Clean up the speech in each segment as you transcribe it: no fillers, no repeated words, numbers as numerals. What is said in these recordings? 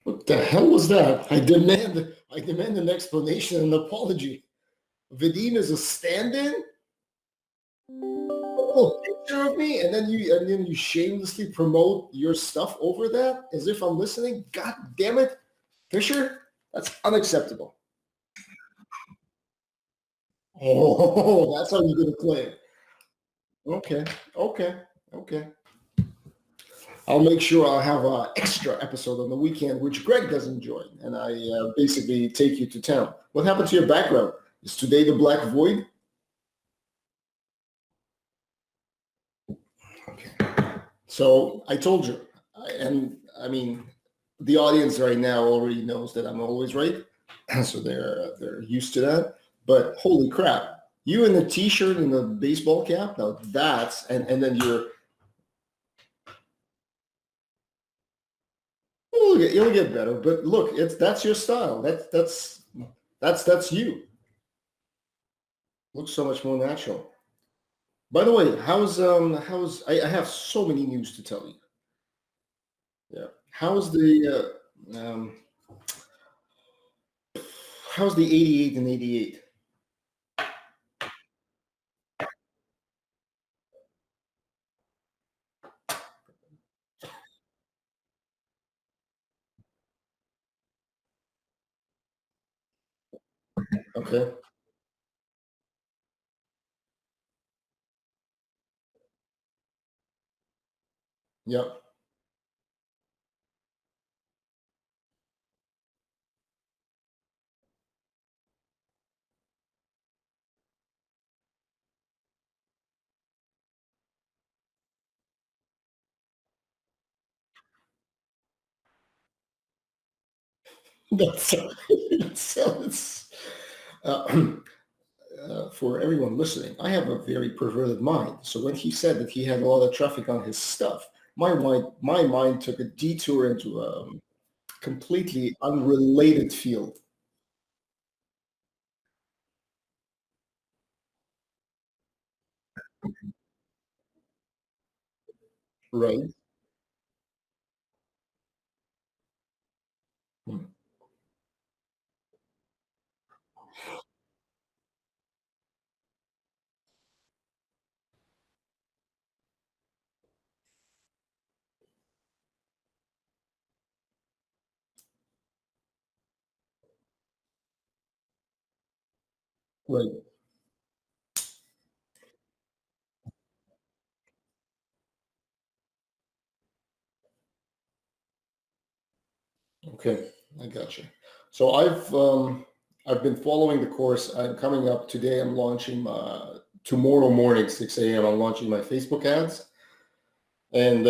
What the hell was that? I demand an explanation and an apology. Vadim is a stand-in? A little picture of me, and then you shamelessly promote your stuff over that as if I'm listening? God damn it. Fisher, that's unacceptable. Oh, that's how you're gonna play it. Okay, okay, okay. I'll make sure I'll have an extra episode on the weekend, which Greg doesn't join, and I basically take you to town. What happened to your background? Is today the Black Void? Okay. So I told you, and I mean, the audience right now already knows that I'm always right, so they're used to that. But holy crap, you in a t-shirt and a baseball cap? Now that's and then you'll get better. But look, that's your style. That's you. Looks so much more natural. By the way, I have so many news to tell you. Yeah. How's the 88 and 88? Okay. Yep. That's that sounds uh, for everyone listening. I have a very perverted mind. So when he said that he had a lot of traffic on his stuff, my mind took a detour into a completely unrelated field. Right. Hmm. Right. Okay, I got you. So I've been following the course. I'm coming up today. I'm launching tomorrow morning, 6 a.m. I'm launching my Facebook ads, and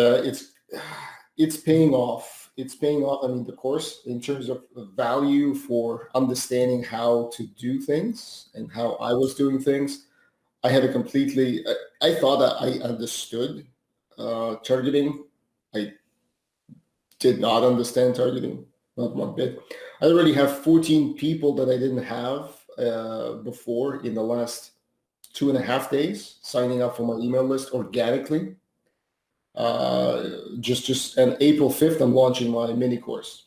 it's paying off. It's paying off. I mean, the course in terms of the value for understanding how to do things and how I was doing things. I had a completely. I thought that I understood targeting. I did not understand targeting, not one bit. I already have 14 people that I didn't have before in the last 2.5 days signing up for my email list organically. Just and April 5th, I'm launching my mini course.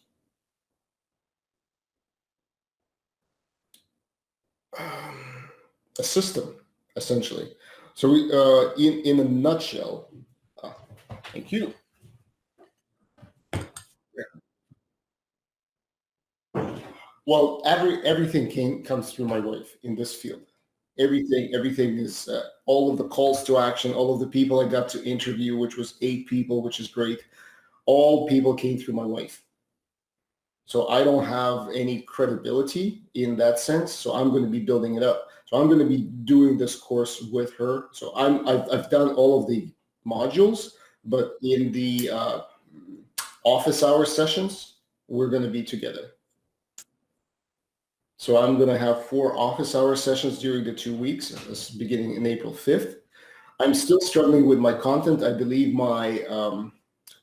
Um, a system, essentially. So in a nutshell, uh, thank you. Well, everything comes through my wife in this field. Everything is all of the calls to action, all of the people I got to interview, which was 8 people, which is great. All people came through my wife. So I don't have any credibility in that sense. So I'm going to be building it up. So I'm going to be doing this course with her. So I've done all of the modules, but in the office hour sessions, we're going to be together. So I'm going to have 4 office hour sessions during the 2 weeks, this beginning in April 5th. I'm still struggling with my content. I believe my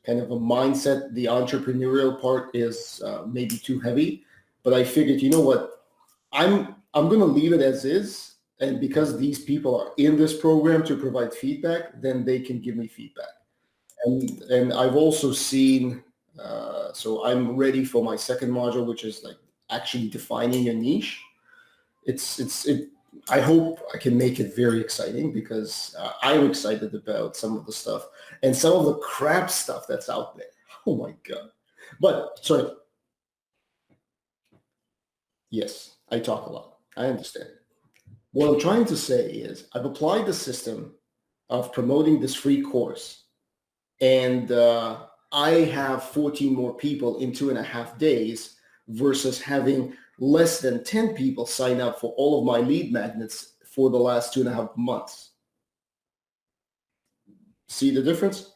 kind of a mindset, the entrepreneurial part is maybe too heavy, but I figured, you know what, I'm going to leave it as is. And because these people are in this program to provide feedback, then they can give me feedback. And I've also seen So I'm ready for my second module, which is like actually defining a niche. I hope I can make it very exciting because I'm excited about some of the stuff and some of the crap stuff that's out there. Oh my God. But sorry. Yes, I talk a lot. I understand. What I'm trying to say is I've applied the system of promoting this free course, and I have 14 more people in 2.5 days versus having less than 10 people sign up for all of my lead magnets for the last 2.5 months. See the difference?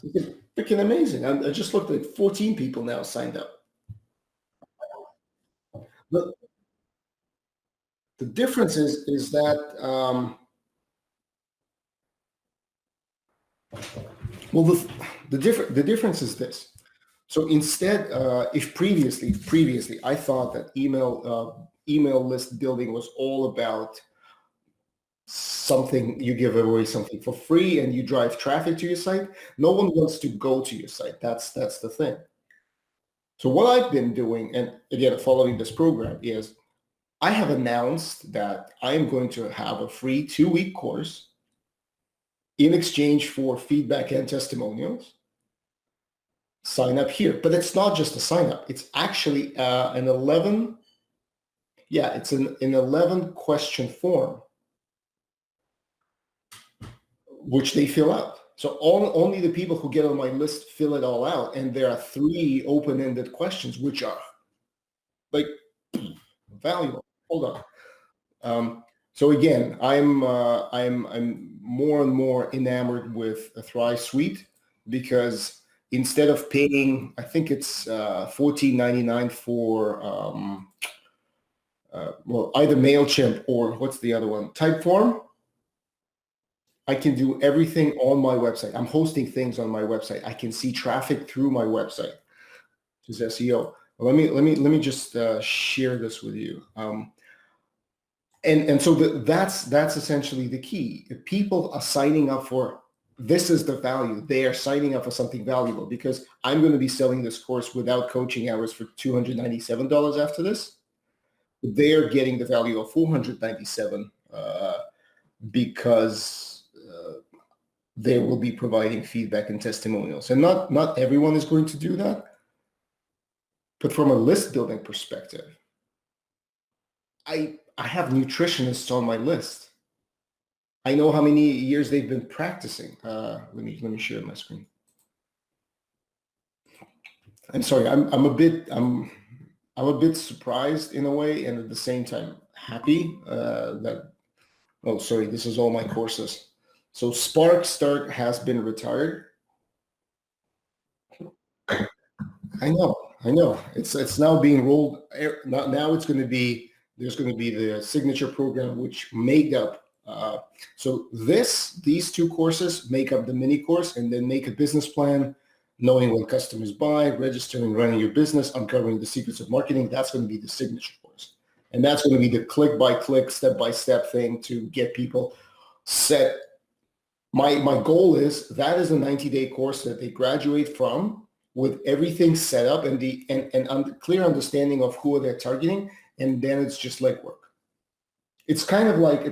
It's freaking amazing. I just looked at 14 people now signed up. But the difference is that well, the difference is this. So instead, if previously, I thought that email list building was all about something, you give away something for free and you drive traffic to your site. No one wants to go to your site. That's the thing. So what I've been doing, and again, following this program, is I have announced that I am going to have a free 2-week course in exchange for feedback and testimonials. Sign up here. But it's not just a sign up. It's actually an 11 question form, which they fill out. So only the people who get on my list fill it all out. And there are 3 open-ended questions, which are like valuable. Hold on. So again, I'm more and more enamored with a Thrive Suite because instead of paying, I think it's $14.99 for either MailChimp or what's the other one, Typeform, I can do everything on my website. I'm hosting things on my website. I can see traffic through my website, which is SEO. Well, let me just share this with you. And so that's essentially the key. If people are signing up for, this is the value. They are signing up for something valuable because I'm going to be selling this course without coaching hours for $297 after this. They're getting the value of $497 because they will be providing feedback and testimonials. And not everyone is going to do that. But from a list building perspective, I have nutritionists on my list. I know how many years they've been practicing. Let me share my screen. I'm sorry. I'm a bit surprised in a way, and at the same time happy that. Oh, sorry. This is all my courses. So Spark Start has been retired. I know. It's now being rolled. Now it's going to be. There's going to be the signature program, which make up. So these 2 courses make up the mini course, and then make a business plan, knowing what customers buy, registering, running your business, uncovering the secrets of marketing. That's going to be the signature course, and that's going to be the click-by-click, step-by-step thing to get people set. My goal is that is a 90-day course that they graduate from with everything set up and clear understanding of who they're targeting. And then it's just legwork. It's kind of like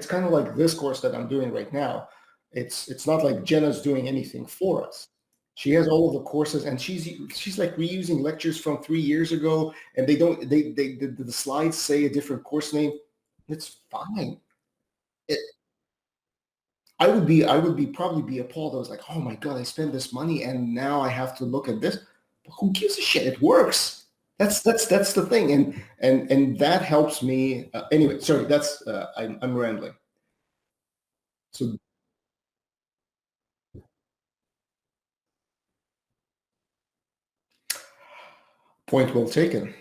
this course that I'm doing right now. It's not like Jenna's doing anything for us. She has all of the courses, and she's like reusing lectures from 3 years ago, and the slides say a different course name. It's fine. I would probably be appalled. I was like, oh my God, I spent this money and now I have to look at this. But who gives a shit? It works. That's the thing, and that helps me. Anyway, sorry, that's I'm rambling. So point well taken.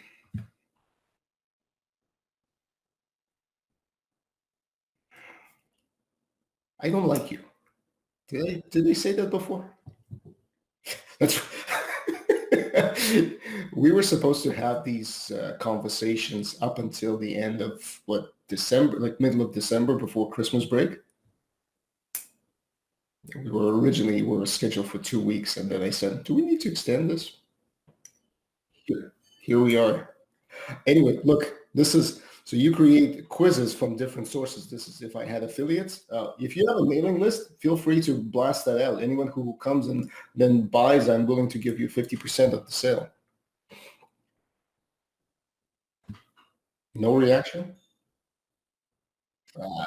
I don't like you. Did they say that before? That's. We were supposed to have these conversations up until the end of December, like middle of December, before Christmas break. We were scheduled for 2 weeks, and then I said, "Do we need to extend this?" Here we are. Anyway, look, this is so you create quizzes from different sources. This is if I had affiliates. If you have a mailing list, feel free to blast that out. Anyone who comes and then buys, I'm willing to give you 50% of the sale. No reaction? Uh,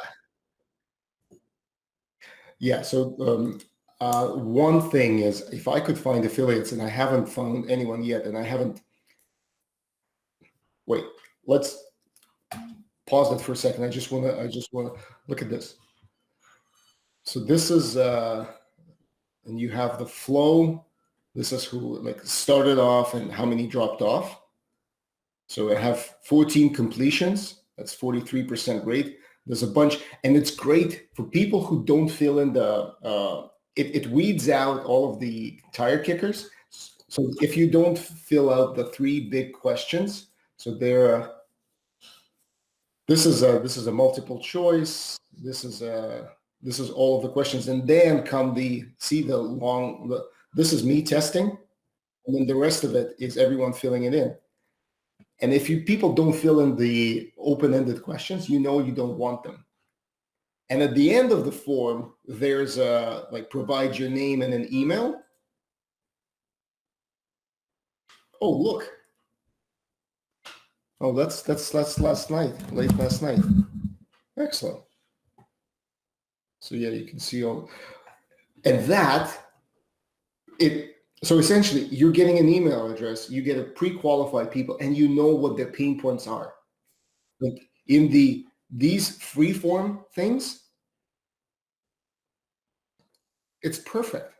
yeah. So one thing is, if I could find affiliates, and I haven't found anyone yet, and I haven't. Wait, let's pause that for a second. I just wanna look at this. So this is and you have the flow. This is who like started off and how many dropped off. So I have 14 completions. That's 43% rate. There's a bunch, and it's great for people who don't fill in the. It weeds out all of the tire kickers. So if you don't fill out the three big questions, so there. This is a multiple choice. This is all of the questions, and then come this is me testing, and then the rest of it is everyone filling it in. And if people don't fill in the open-ended questions, you don't want them. And at the end of the form, there's like provide your name and an email. Oh, look. Oh, that's last night, late last night. Excellent. So yeah, you can see all, and so essentially you're getting an email address, you get a pre-qualified people, and you know what their pain points are. Like in these free form things, it's perfect.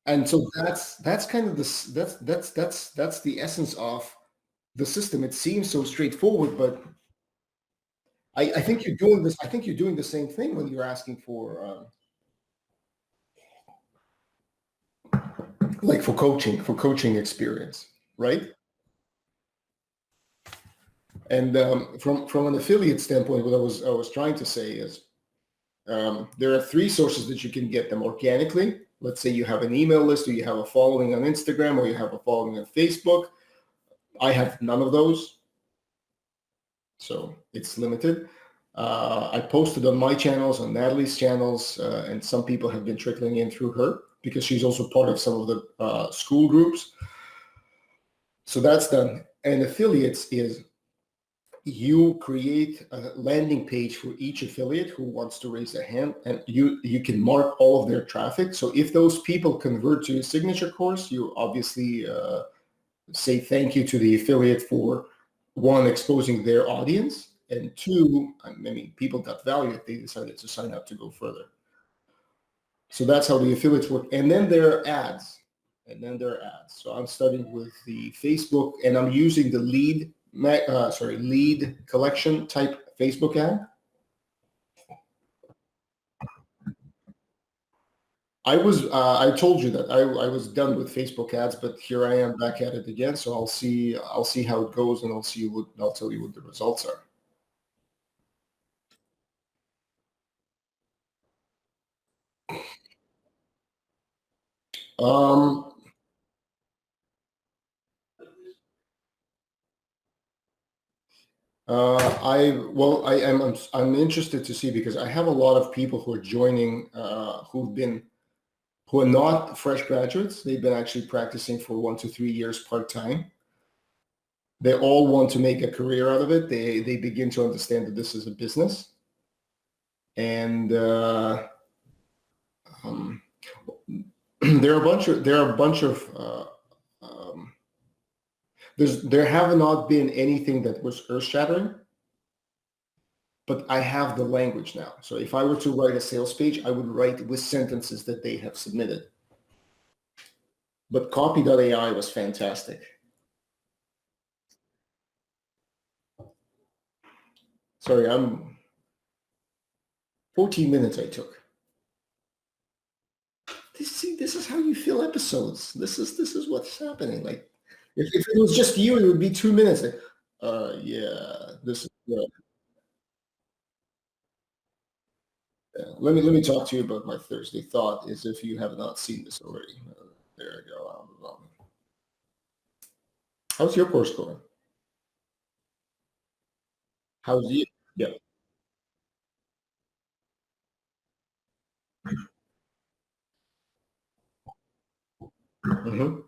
And so that's kind of that's the essence of the system. It seems so straightforward, but I think you're doing this. I think you're doing the same thing when you're asking for like for coaching experience, right? And from an affiliate standpoint, what I was trying to say is there are three sources that you can get them organically. Let's say you have an email list, or you have a following on Instagram, or you have a following on Facebook. I have none of those, so it's limited. I posted on my channels, on Natalie's channels, and some people have been trickling in through her because she's also part of some of the school groups. So that's done. And affiliates is you create a landing page for each affiliate who wants to raise a hand, and you can mark all of their traffic. So if those people convert to a signature course, you obviously say thank you to the affiliate for one, exposing their audience, and two, I mean, people got value if they decided to sign up to go further. So that's how the affiliates work. And then there are ads. So I'm starting with the Facebook, and I'm using the lead collection type Facebook ad. I told you that I was done with Facebook ads, but here I am back at it again. So I'll see how it goes, and I'll tell you what the results are. Um, I'm interested to see, because I have a lot of people who are joining who are not fresh graduates. They've been actually practicing for 1 to 3 years part-time. They all want to make a career out of it. They begin to understand that this is a business, and there are a bunch of there have not been anything that was earth-shattering, but I have the language now. So if I were to write a sales page, I would write with sentences that they have submitted. But copy.ai was fantastic. Sorry, I'm 14 minutes I took. This is how you fill episodes. This is what's happening. Like if it was just you, it would be 2 minutes. Like, yeah, this is good. Yeah. Let me talk to you about my Thursday thought. Is if you have not seen this already. There I go. How's your course going? How's you? Yeah. Hmm.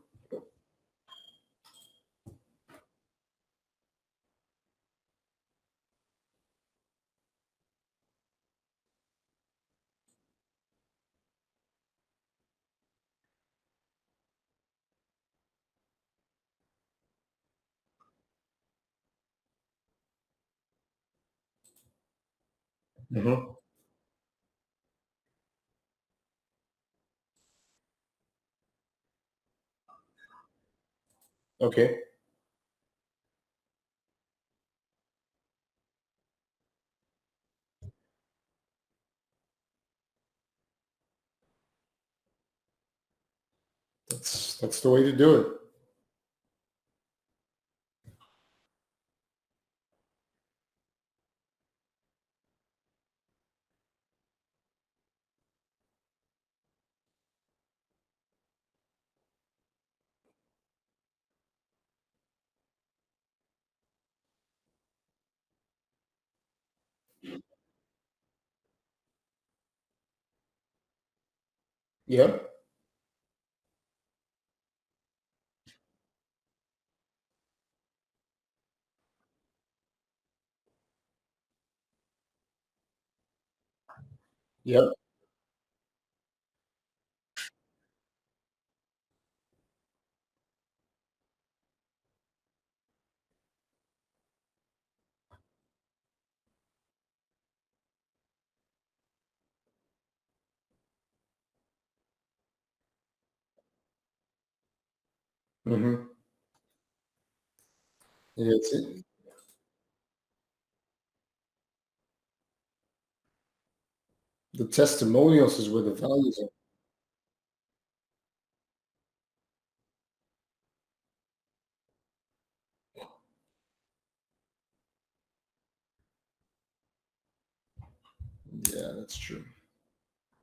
Hmm. Okay. That's the way to do it. Yeah. Yep. Hmm. It's the testimonials is where the values are. Yeah, that's true.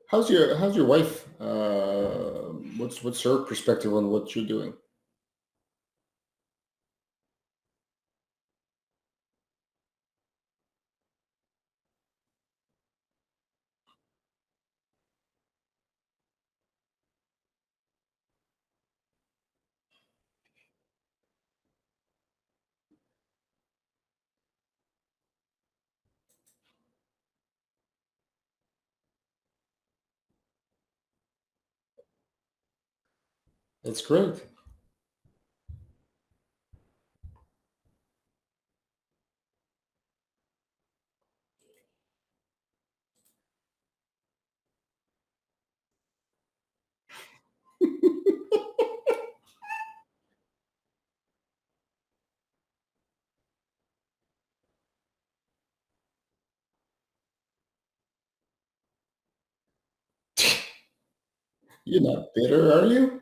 How's your wife? What's her perspective on what you're doing? That's great. You're not bitter, are you?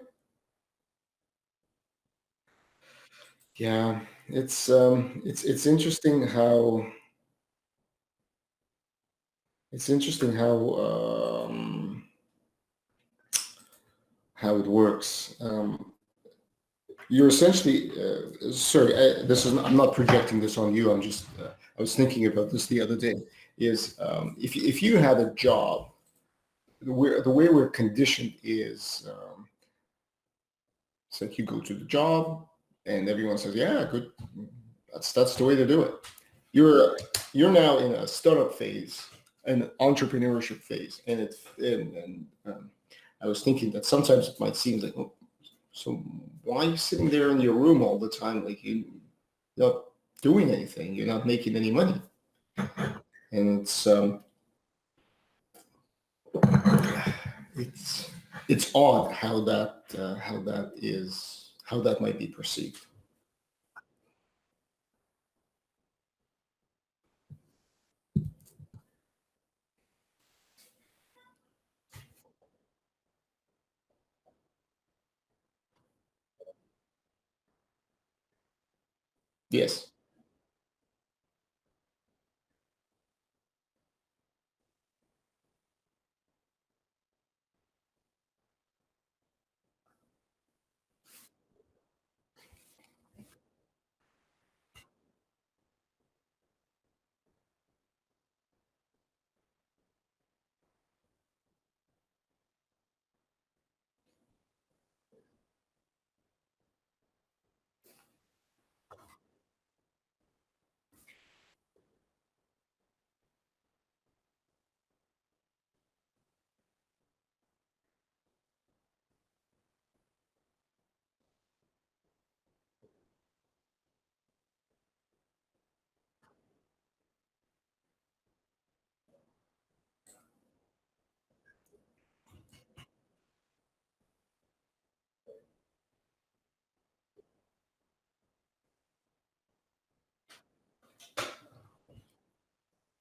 Yeah, it's interesting how it works. You're essentially sorry. This is I'm not projecting this on you. I was thinking about this the other day. Is if you had a job, the way we're conditioned is it's like you go to the job and everyone says, yeah, good. That's the way to do it. You're you're now in a startup phase, an entrepreneurship phase, and I was thinking that sometimes it might seem like, oh, so why are you sitting there in your room all the time, like you're not doing anything, you're not making any money, and it's it's odd how that might be perceived. Yes.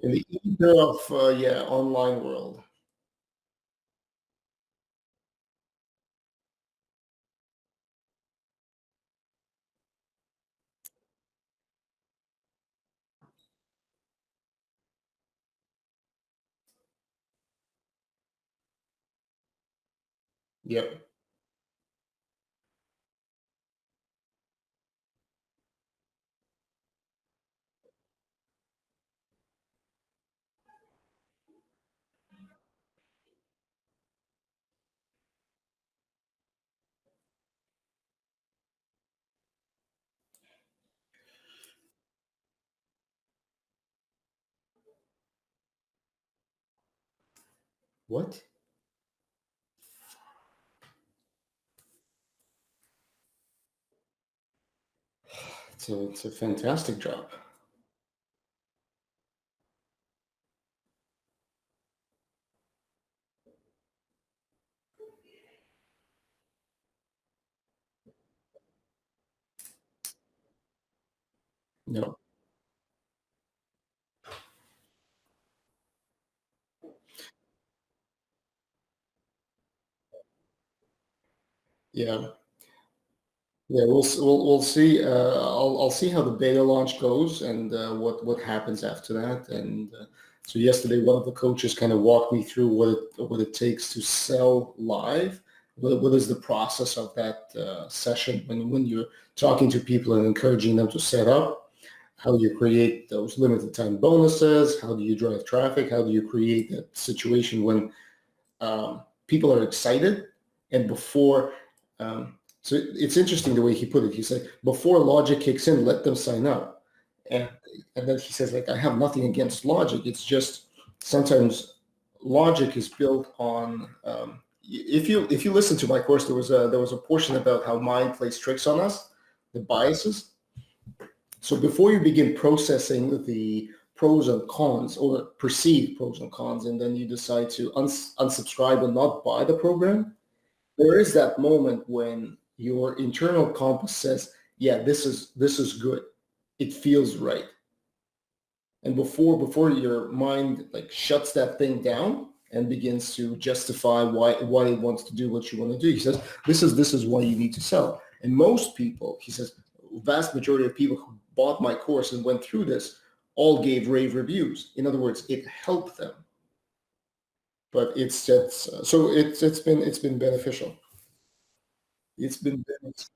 In the ether of yeah, online world. Yep. What? It's a fantastic job. No. Yeah. Yeah, we'll see. I'll see how the beta launch goes and what happens after that. And so yesterday, one of the coaches kind of walked me through what it takes to sell live. What is the process of that session when you're talking to people and encouraging them to set up? How do you create those limited time bonuses? How do you drive traffic? How do you create that situation when people are excited and before so it's interesting the way he put it. He said before logic kicks in, let them sign up. And and then he says, like, I have nothing against logic, it's just sometimes logic is built on if you listen to my course, there was a portion about how mind plays tricks on us, the biases. So before you begin processing the pros and cons or perceived pros and cons, and then you decide to unsubscribe and not buy the program, there is that moment when your internal compass says, yeah, this is good. It feels right. And before your mind like shuts that thing down and begins to justify why it wants to do what you want to do, he says, this is why you need to sell. And most people, he says, vast majority of people who bought my course and went through this all gave rave reviews. In other words, it helped them. But it's just so it's been beneficial. It's been beneficial.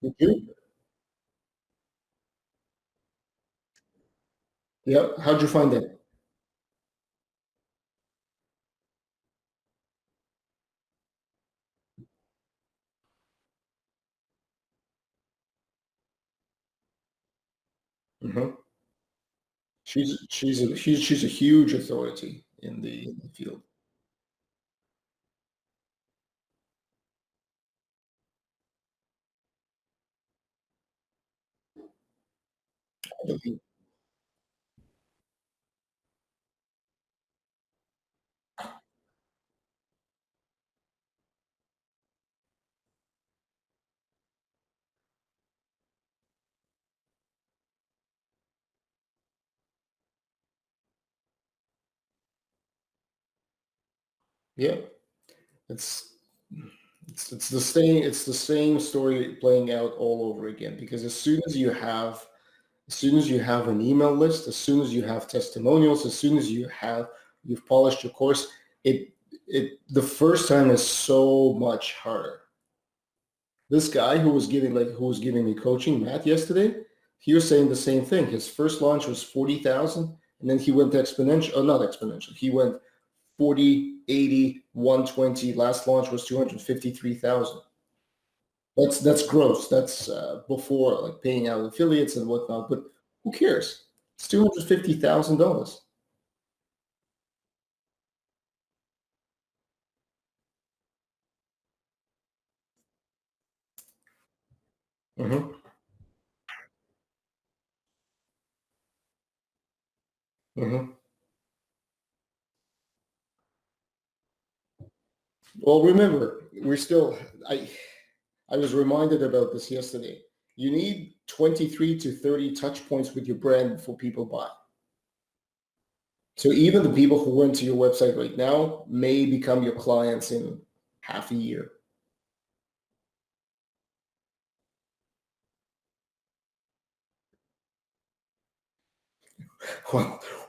Did you? Yeah. How'd you find it? Hmm. She's a huge authority in the field. Yeah, it's it's the same story playing out all over again, because as soon as you have an email list, as soon as you have testimonials, as soon as you've polished your course, the first time is so much harder. This guy who was giving me coaching, Matt, yesterday, he was saying the same thing. His first launch was 40,000, and then he went exponential, not exponential. He went 40, 80, 120. Last launch was 253,000. That's gross. That's before like paying out affiliates and whatnot. But who cares? It's $250,000. Mm-hmm. Mm-hmm. Well, remember, I was reminded about this yesterday. You need 23 to 30 touch points with your brand before people buy. So even the people who went to your website right now may become your clients in half a year.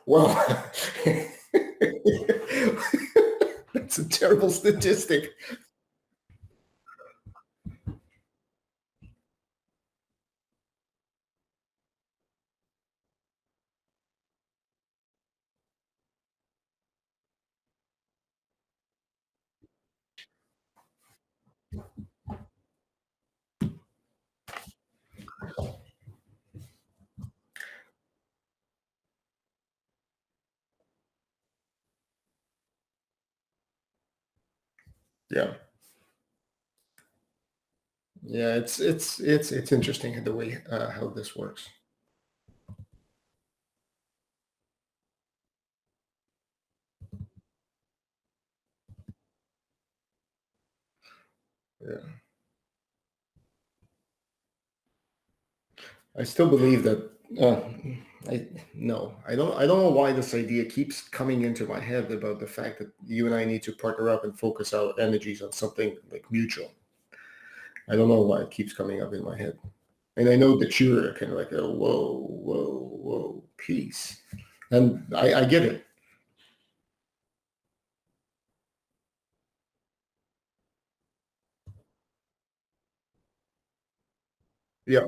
Well, that's a terrible statistic. Yeah. Yeah, it's interesting the way how this works. Yeah. I still believe that I don't know why this idea keeps coming into my head about the fact that you and I need to partner up and focus our energies on something like mutual. I don't know why it keeps coming up in my head. And I know that you're kind of like a whoa, peace. And I get it. Yeah.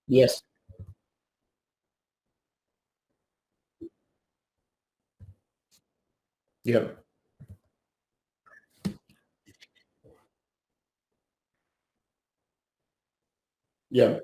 Yes. Yeah. Yeah.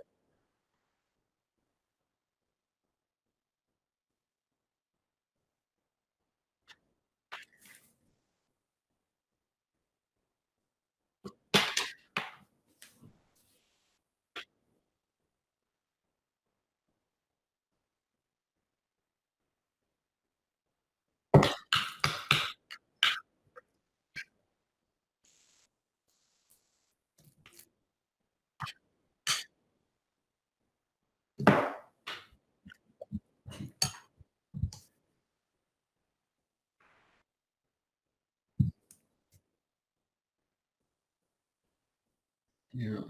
Yeah.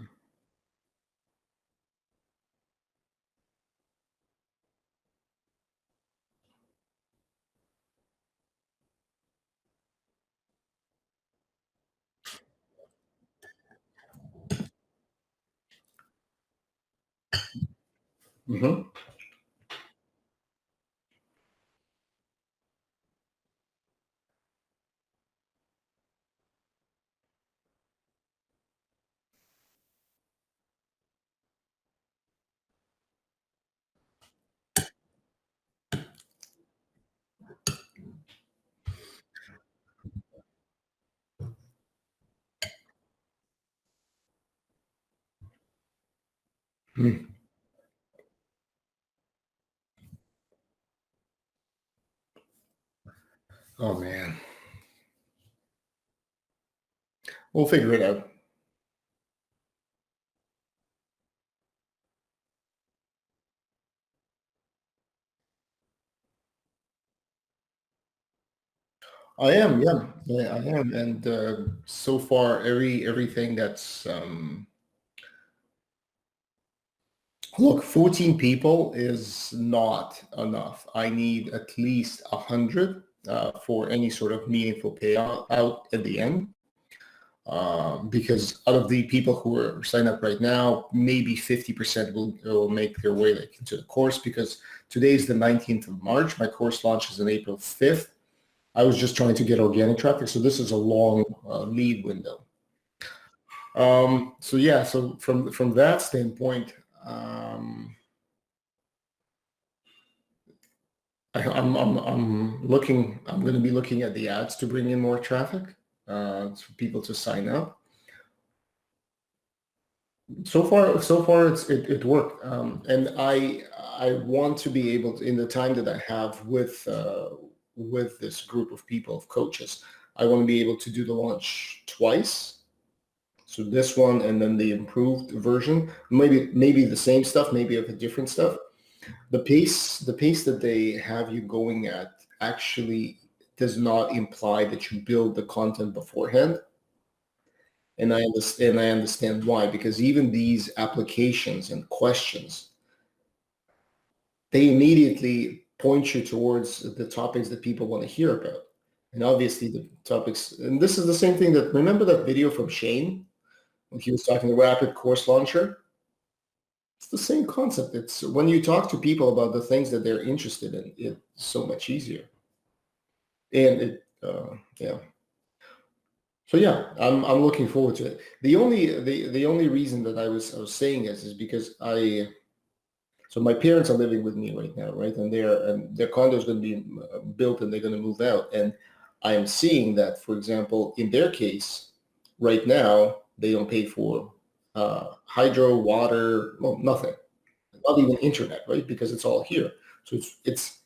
Hmm. Oh man. We'll figure it out. I am, yeah, I am, and so far, everything that's look, 14 people is not enough. I need at least 100 for any sort of meaningful payout out at the end. Because out of the people who are signed up right now, maybe 50% will make their way like into the course because today is the 19th of March. My course launches on April 5th. I was just trying to get organic traffic, so this is a long lead window. So yeah, so from that standpoint, I'm looking. I'm going to be looking at the ads to bring in more traffic, for people to sign up. So far it worked, and I want to be able to, in the time that I have with this group of people, of coaches, I want to be able to do the launch twice. So this one and then the improved version, maybe the same stuff, maybe of a different stuff. The pace that they have you going at actually does not imply that you build the content beforehand. And I understand why, because even these applications and questions, they immediately point you towards the topics that people want to hear about. And obviously the topics, and this is the same thing that, remember that video from Shane when he was talking the rapid course launcher? It's the same concept. It's when you talk to people about the things that they're interested in, it's so much easier. And yeah. So yeah, I'm looking forward to it. The only reason that I was saying this is because so my parents are living with me right now, right? And their condo is going to be built and they're going to move out. And I am seeing that, for example, in their case, right now they don't pay for hydro, water, well, nothing, not even internet, right? Because it's all here. So it's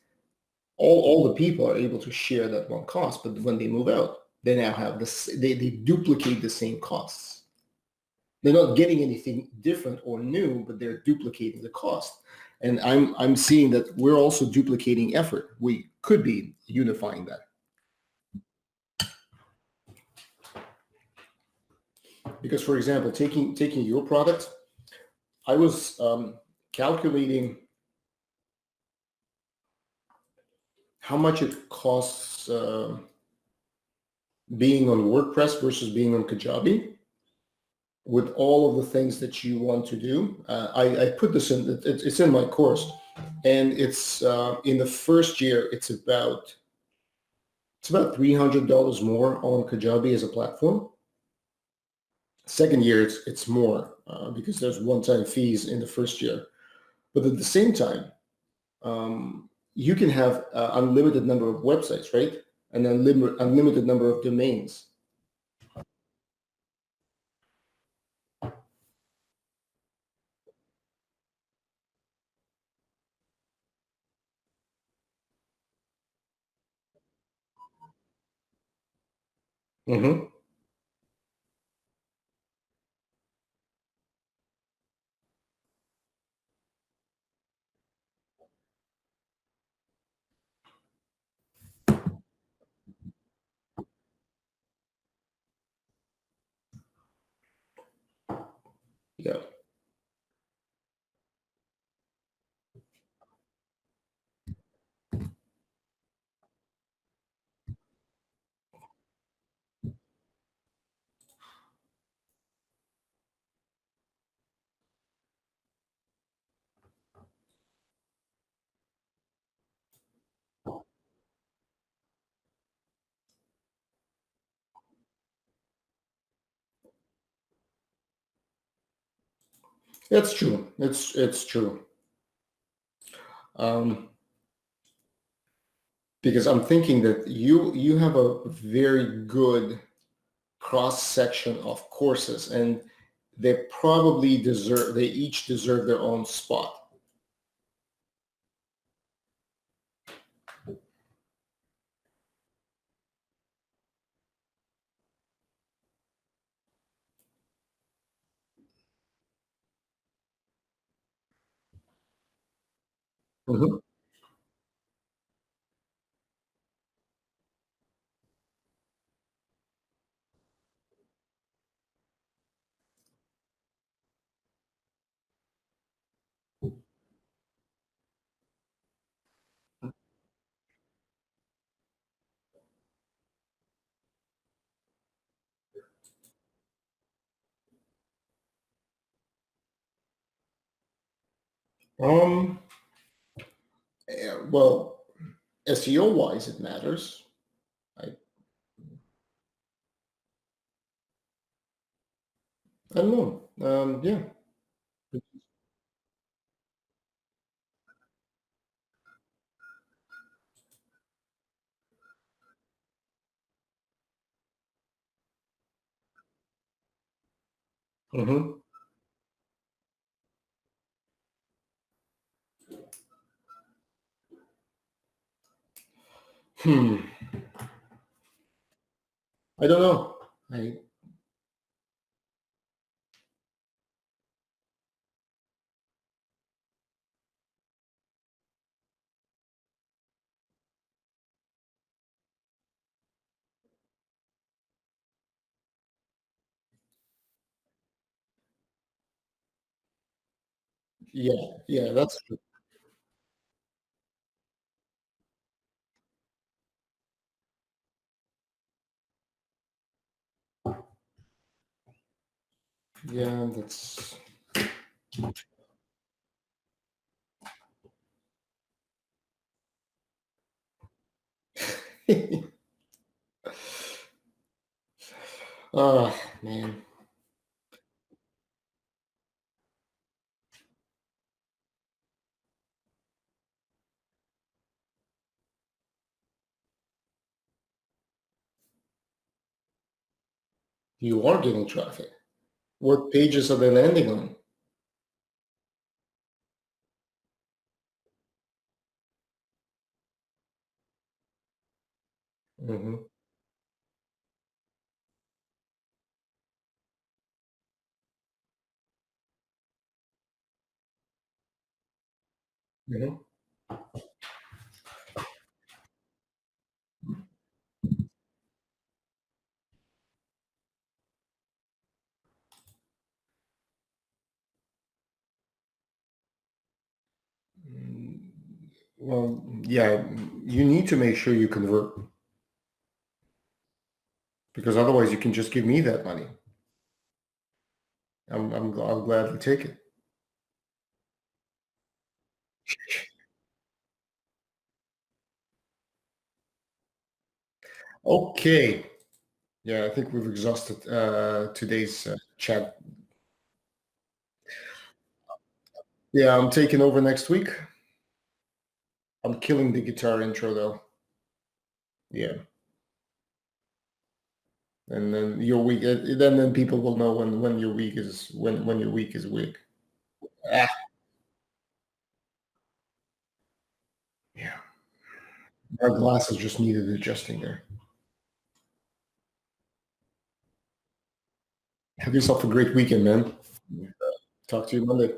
all the people are able to share that one cost, but when they move out, they now have this. They duplicate the same costs. They're not getting anything different or new, but they're duplicating the cost. And I'm seeing that we're also duplicating effort. We could be unifying that. Because, for example, taking your product, I was calculating how much it costs being on WordPress versus being on Kajabi with all of the things that you want to do. I put this in, it's in my course, and it's in the first year, it's about $300 more on Kajabi as a platform. Second year, it's more because there's one-time fees in the first year. But at the same time, you can have unlimited number of websites, right? And unlimited number of domains. Hmm. Yeah, that's true. It's true. Um, because I'm thinking that you have a very good cross section of courses, and they each deserve their own spot. Mhm. Um, well, SEO wise, it matters. I don't know. Yeah. Hmm. Hmm. I don't know. Yeah, yeah, that's true. Yeah, that's. Oh man, you are getting traffic. What pages are they landing on? Hmm. Hmm. Well, yeah, you need to make sure you convert because otherwise you can just give me that money. I'll gladly take it. Okay. Yeah, I think we've exhausted today's chat. Yeah, I'm taking over next week. I'm killing the guitar intro though. Yeah, and then your week. Then people will know when your week is when your week is weak. Ah, yeah, our glasses just needed adjusting there. Have yourself a great weekend, man. Talk to you Monday.